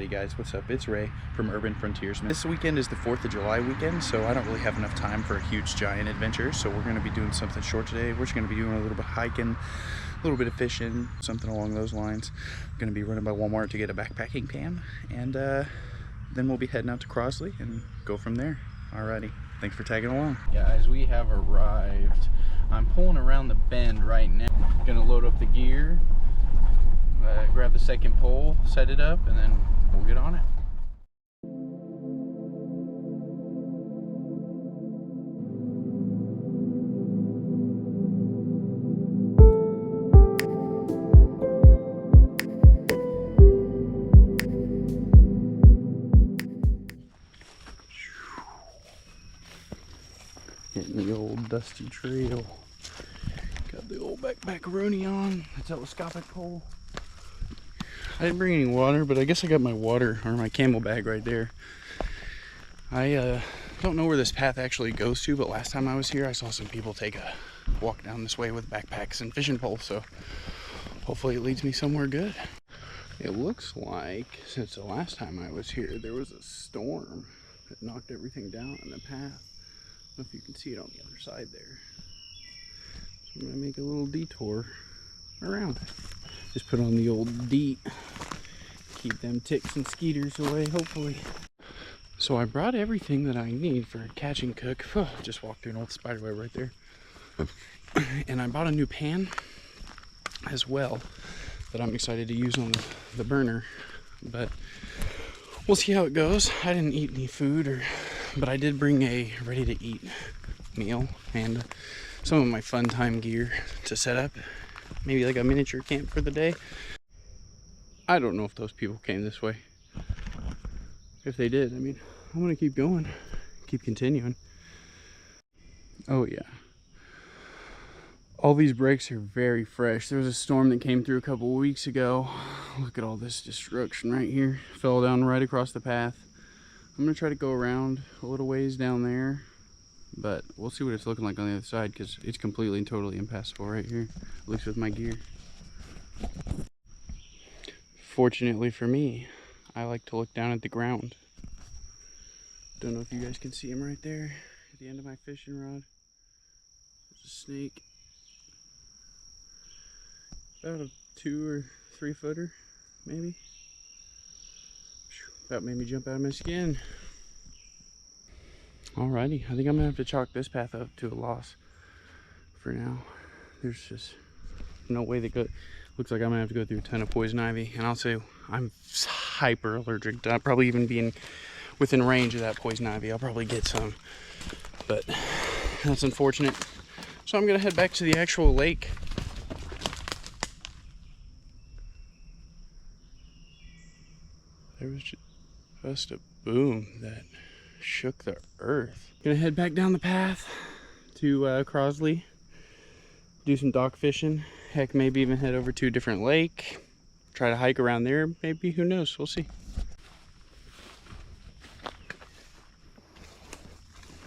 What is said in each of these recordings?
Alrighty guys, what's up? It's Ray from Urban-Frontiersman. This weekend is the 4th of July weekend, so I don't really have enough time for a huge giant adventure, so we're going to be doing something short today. We're just going to be doing a little bit of hiking, a little bit of fishing, something along those lines. I'm going to be running by Walmart to get a backpacking pan, and then we'll be heading out to Crosley and go from there. Alrighty, thanks for tagging along. Guys, we have arrived. I'm pulling around the bend right now. Gonna load up the gear, grab the second pole, set it up, and then we'll get on it. Hitting the old dusty trail. Got the old backpack-a-rooney on, the telescopic pole. I didn't bring any water, but I guess I got my water, or my camel bag right there. I don't know where this path actually goes to, but last time I was here I saw some people take a walk down this way with backpacks and fishing poles, so hopefully it leads me somewhere good. It looks like since the last time I was here there was a storm that knocked everything down in the path. I don't know if you can see it on the other side there. So I'm gonna make a little detour around. Just put on the old DEET. Keep them ticks and skeeters away, hopefully. So I brought everything that I need for a catch and cook. Just walked through an old spiderweb right there. And I bought a new pan as well that I'm excited to use on the burner. But we'll see how it goes. I didn't eat any food, but I did bring a ready-to-eat meal and some of my fun time gear to set up. Maybe like a miniature camp for the day. I don't know if those people came this way. If they did, I mean, I'm gonna keep going, keep continuing. Oh yeah. All these brakes are very fresh. There was a storm that came through a couple of weeks ago. Look at all this destruction right here. Fell down right across the path. I'm gonna try to go around a little ways down there, but we'll see what it's looking like on the other side because it's completely and totally impassable right here, at least with my gear. Fortunately for me, I like to look down at the ground. Don't know if you guys can see him right there at the end of my fishing rod. There's a snake. About a 2 or 3 footer, maybe. About made me jump out of my skin. Alrighty, I think I'm gonna have to chalk this path up to a loss for now. There's just no way that looks like I'm gonna have to go through a ton of poison ivy, and I'll say I'm hyper allergic to probably even being within range of that poison ivy. I'll probably get some, but that's unfortunate. So I'm gonna head back to the actual lake. There was just a boom that shook the earth. Gonna head back down the path to Crosley, do some dock fishing. Heck, maybe even head over to a different lake, try to hike around there. Maybe, who knows? We'll see.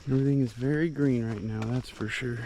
Everything is very green right now, that's for sure.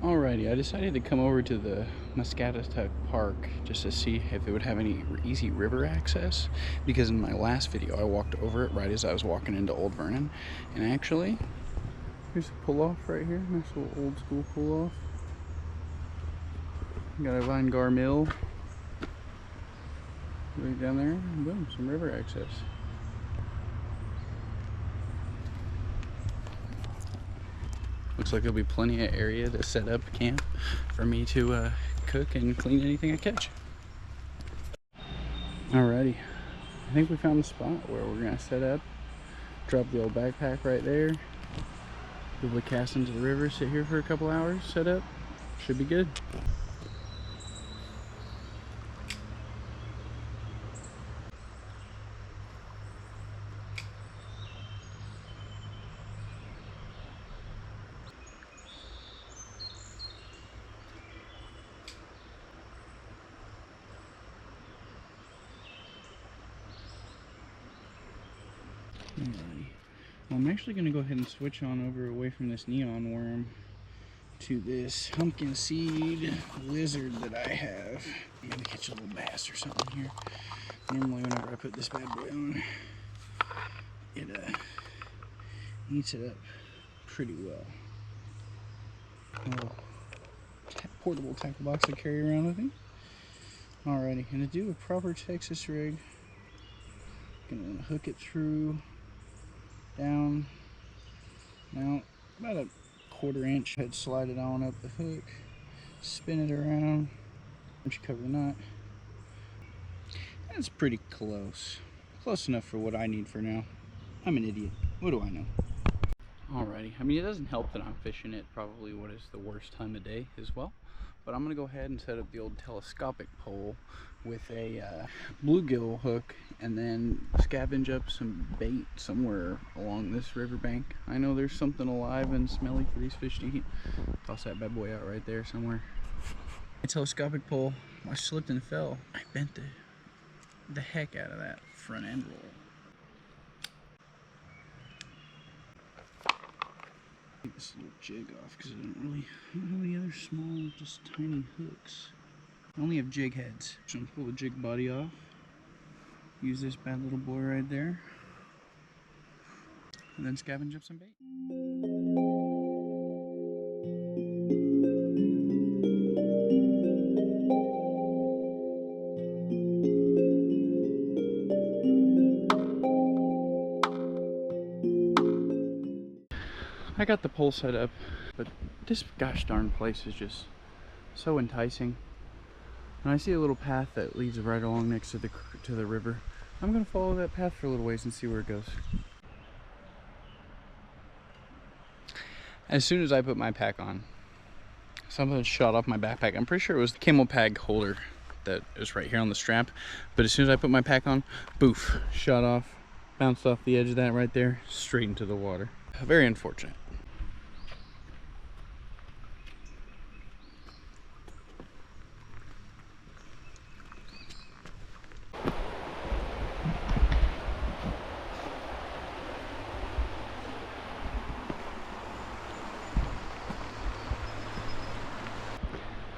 Alrighty, I decided to come over to the Muscatatuck Park just to see if it would have any easy river access, because in my last video I walked over it right as I was walking into Old Vernon, and actually here's a pull-off right here, nice little old school pull-off. Got a Vinegar Mill right down there, and boom, some river access. Looks like there'll be plenty of area to set up camp for me to cook and clean anything I catch. Alrighty, I think we found the spot where we're gonna set up. Drop the old backpack right there. Probably cast into the river, sit here for a couple hours, set up. Should be good. Alrighty. Well, I'm actually going to go ahead and switch on over away from this neon worm to this pumpkin seed lizard that I have. I'm going to catch a little bass or something here. Normally whenever I put this bad boy on, it eats it up pretty well. Little portable tackle box I carry around with me. Alrighty, gonna do a proper Texas rig. Gonna hook it through, down, out, about a 1/4 inch. Head slide it on up the hook, spin it around, once you cover the knot. That's pretty close. Close enough for what I need for now. I'm an idiot. What do I know? Alrighty, I mean, it doesn't help that I'm fishing at probably what is the worst time of day as well. But I'm gonna go ahead and set up the old telescopic pole with a bluegill hook and then scavenge up some bait somewhere along this riverbank. I know there's something alive and smelly for these fish to eat. Toss that bad boy out right there somewhere. A telescopic pole, I slipped and fell. I bent the heck out of that front end roll. Take this little jig off because I don't have any other small, just tiny hooks. I only have jig heads. So I'm gonna pull the jig body off. Use this bad little boy right there. And then scavenge up some bait. I got the pole set up, but this gosh darn place is just so enticing. And I see a little path that leads right along next to the river. I'm gonna follow that path for a little ways and see where it goes. As soon as I put my pack on, something shot off my backpack. I'm pretty sure it was the camel pack holder that is right here on the strap. But as soon as I put my pack on, boof, shot off, bounced off the edge of that right there, straight into the water. Very unfortunate.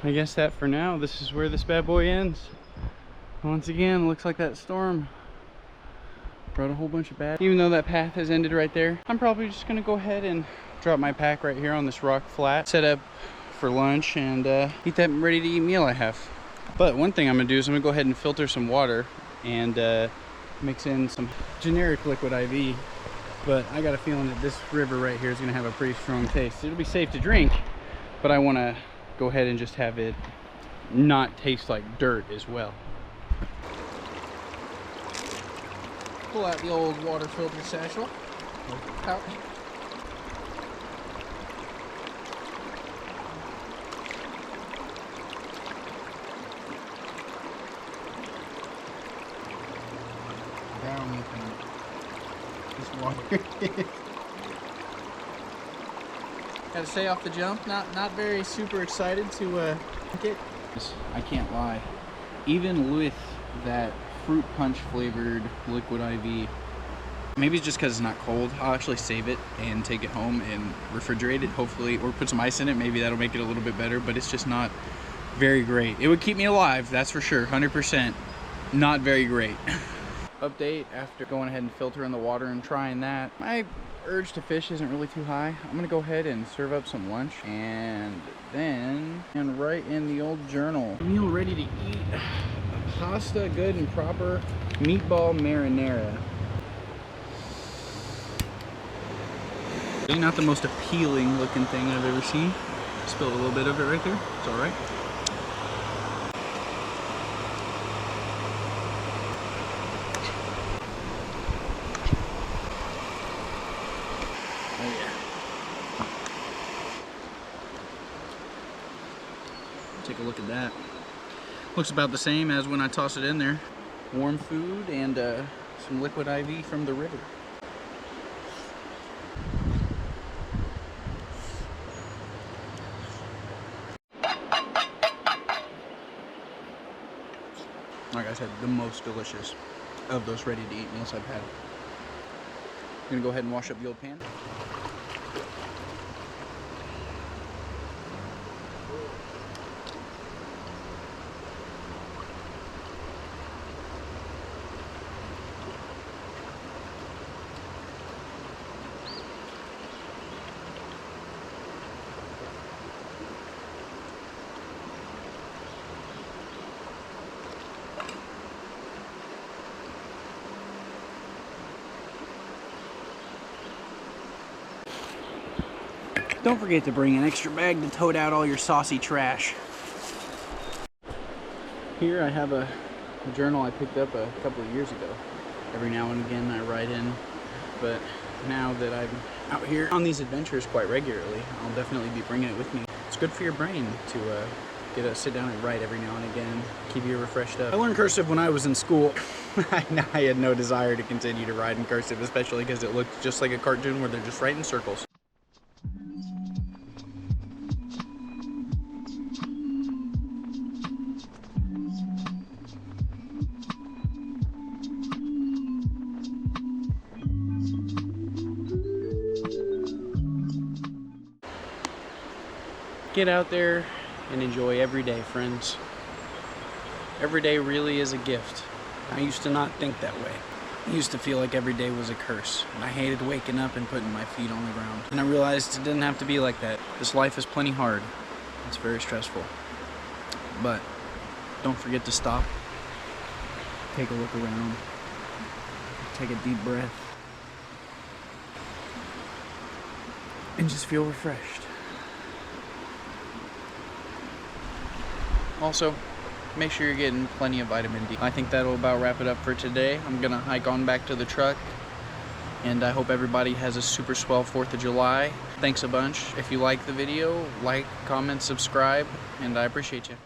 I guess that for now, this is where this bad boy ends. Once again, looks like that storm brought a whole bunch of bad. Even though that path has ended right there, I'm probably just gonna go ahead and drop my pack right here on this rock flat, set up for lunch, and eat that ready to eat meal I have. But one thing I'm gonna do is I'm gonna go ahead and filter some water and mix in some generic liquid IV. But I got a feeling that this river right here is gonna have a pretty strong taste. It'll be safe to drink, but I wanna go ahead and just have it not taste like dirt as well. Pull out the old water filter satchel, pouch. Down with this water. Gotta say off the jump, not very super excited to drink it. I can't lie, even with that fruit punch flavored liquid IV, maybe it's just because it's not cold, I'll actually save it and take it home and refrigerate it, hopefully, or put some ice in it. Maybe that'll make it a little bit better, but it's just not very great. It would keep me alive, that's for sure, 100%. Not very great. Update after going ahead and filtering the water and trying that. My urge to fish isn't really too high. I'm gonna go ahead and serve up some lunch and then write in the old journal. Meal ready to eat. Pasta, good and proper meatball marinara. Not the most appealing looking thing I've ever seen. Spilled a little bit of it right there. It's all right. Take a look at that. Looks about the same as when I toss it in there. Warm food and some liquid IV from the river. Like I said, the most delicious of those ready-to-eat meals I've had. gonna go ahead and wash up the old pan. Don't forget to bring an extra bag to tote out all your saucy trash. Here I have a journal I picked up a couple of years ago. Every now and again I write in, but now that I'm out here on these adventures quite regularly, I'll definitely be bringing it with me. It's good for your brain to sit down and write every now and again, keep you refreshed up. I learned cursive when I was in school. I had no desire to continue to write in cursive, especially because it looked just like a cartoon where they're just writing circles. Get out there and enjoy every day, friends. Every day really is a gift. I used to not think that way. I used to feel like every day was a curse. And I hated waking up and putting my feet on the ground. And I realized it didn't have to be like that. This life is plenty hard. It's very stressful. But don't forget to stop. Take a look around. Take a deep breath. And just feel refreshed. Also, make sure you're getting plenty of vitamin D. I think that'll about wrap it up for today. I'm gonna hike on back to the truck, and I hope everybody has a super swell 4th of July. Thanks a bunch. If you like the video, like, comment, subscribe, and I appreciate you.